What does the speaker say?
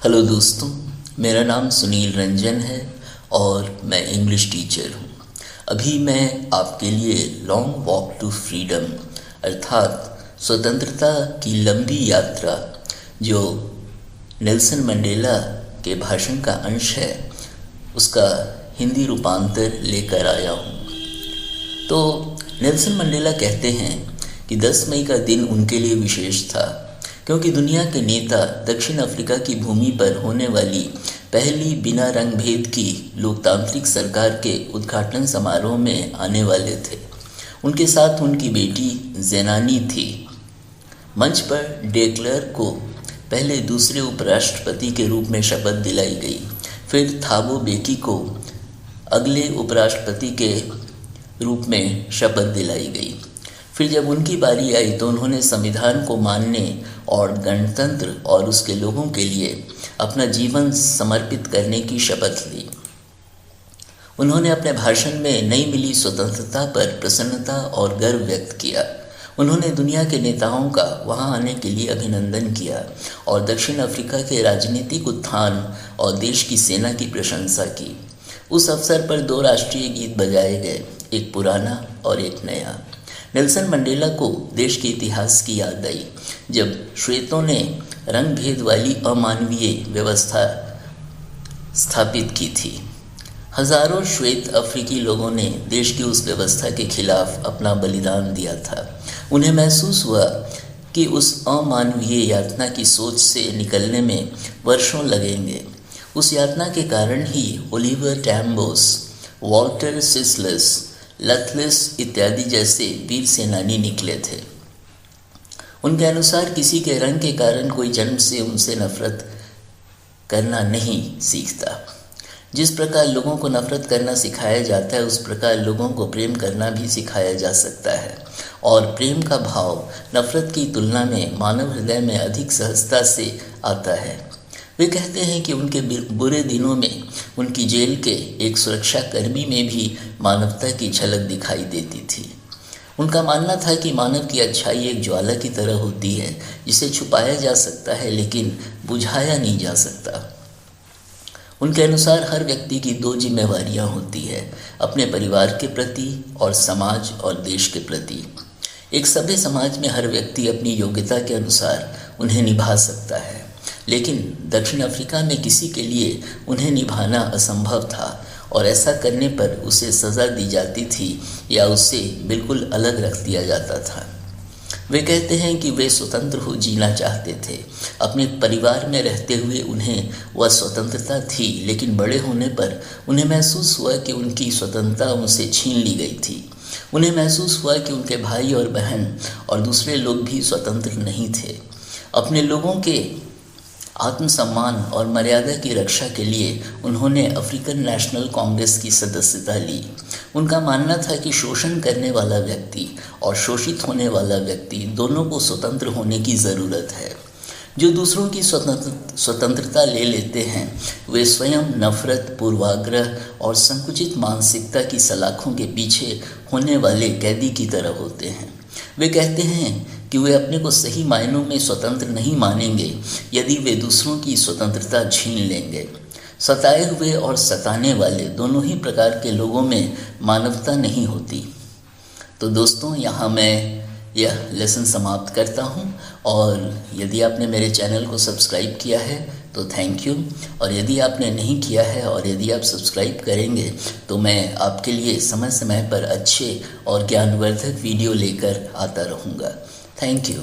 Hello दोस्तों, मेरा नाम सुनील रंजन है और मैं इंग्लिश टीचर हूँ। अभी मैं आपके लिए लॉन्ग वॉक टू फ्रीडम अर्थात स्वतंत्रता की लंबी यात्रा जो नेल्सन मंडेला के भाषण का अंश है उसका हिंदी रूपांतर लेकर आया हूँ। तो नेल्सन मंडेला कहते हैं कि 10 मई का दिन उनके लिए विशेष था क्योंकि दुनिया के नेता दक्षिण अफ्रीका की भूमि पर होने वाली पहली बिना रंग भेद की लोकतांत्रिक सरकार के उद्घाटन समारोह में आने वाले थे। उनके साथ उनकी बेटी ज़ेनानी थी। मंच पर डे क्लर्क को पहले दूसरे उपराष्ट्रपति के रूप में शपथ दिलाई गई, फिर थाबो बेकी को अगले उपराष्ट्रपति के रूप में शपथ दिलाई गई। फिर जब उनकी बारी आई तो उन्होंने संविधान को मानने और गणतंत्र और उसके लोगों के लिए अपना जीवन समर्पित करने की शपथ ली। उन्होंने अपने भाषण में नई मिली स्वतंत्रता पर प्रसन्नता और गर्व व्यक्त किया। उन्होंने दुनिया के नेताओं का वहां आने के लिए अभिनंदन किया और दक्षिण अफ्रीका के राजनीतिक उत्थान और देश की सेना की प्रशंसा की। उस अवसर पर 2 राष्ट्रीय गीत बजाए गए, एक पुराना और एक नया। नेल्सन मंडेला को देश के इतिहास की याद आई जब श्वेतों ने रंग भेद वाली अमानवीय व्यवस्था स्थापित की थी। हजारों श्वेत अफ्रीकी लोगों ने देश की उस व्यवस्था के खिलाफ अपना बलिदान दिया था। उन्हें महसूस हुआ कि उस अमानवीय यातना की सोच से निकलने में वर्षों लगेंगे। उस यातना के कारण ही ओलिवर टैम्बोस, वॉल्टर सिसलस, लथलिस इत्यादि जैसे वीर सेनानी निकले थे। उनके अनुसार किसी के रंग के कारण कोई जन्म से उनसे नफरत करना नहीं सीखता। जिस प्रकार लोगों को नफरत करना सिखाया जाता है उस प्रकार लोगों को प्रेम करना भी सिखाया जा सकता है और प्रेम का भाव नफरत की तुलना में मानव हृदय में अधिक सहजता से आता है। वे कहते हैं कि उनके बुरे दिनों में उनकी जेल के एक सुरक्षा कर्मी में भी मानवता की झलक दिखाई देती थी। उनका मानना था कि मानव की अच्छाई एक ज्वाला की तरह होती है जिसे छुपाया जा सकता है लेकिन बुझाया नहीं जा सकता। उनके अनुसार हर व्यक्ति की 2 जिम्मेवारियां होती है, अपने परिवार के प्रति और समाज और देश के प्रति। एक सभ्य समाज में हर व्यक्ति अपनी योग्यता के अनुसार उन्हें निभा सकता है, लेकिन दक्षिण अफ्रीका में किसी के लिए उन्हें निभाना असंभव था और ऐसा करने पर उसे सज़ा दी जाती थी या उससे बिल्कुल अलग रख दिया जाता था। वे कहते हैं कि वे स्वतंत्र हो जीना चाहते थे। अपने परिवार में रहते हुए उन्हें वह स्वतंत्रता थी, लेकिन बड़े होने पर उन्हें महसूस हुआ कि उनकी स्वतंत्रता उनसे छीन ली गई थी। उन्हें महसूस हुआ कि उनके भाई और बहन और दूसरे लोग भी स्वतंत्र नहीं थे। अपने लोगों के आत्मसम्मान और मर्यादा की रक्षा के लिए उन्होंने अफ्रीकन नेशनल कांग्रेस की सदस्यता ली। उनका मानना था कि शोषण करने वाला व्यक्ति और शोषित होने वाला व्यक्ति दोनों को स्वतंत्र होने की ज़रूरत है। जो दूसरों की स्वतंत्रता ले लेते हैं वे स्वयं नफरत, पूर्वाग्रह और संकुचित मानसिकता की सलाखों के पीछे होने वाले कैदी की तरह होते हैं। वे कहते हैं कि वे अपने को सही मायनों में स्वतंत्र नहीं मानेंगे यदि वे दूसरों की स्वतंत्रता छीन लेंगे। सताए हुए और सताने वाले दोनों ही प्रकार के लोगों में मानवता नहीं होती। तो दोस्तों, यहाँ मैं यह लेसन समाप्त करता हूँ और यदि आपने मेरे चैनल को सब्सक्राइब किया है तो थैंक यू, और यदि आपने नहीं किया है और यदि आप सब्सक्राइब करेंगे तो मैं आपके लिए समय समय पर अच्छे और ज्ञानवर्धक वीडियो लेकर आता रहूँगा। Thank you.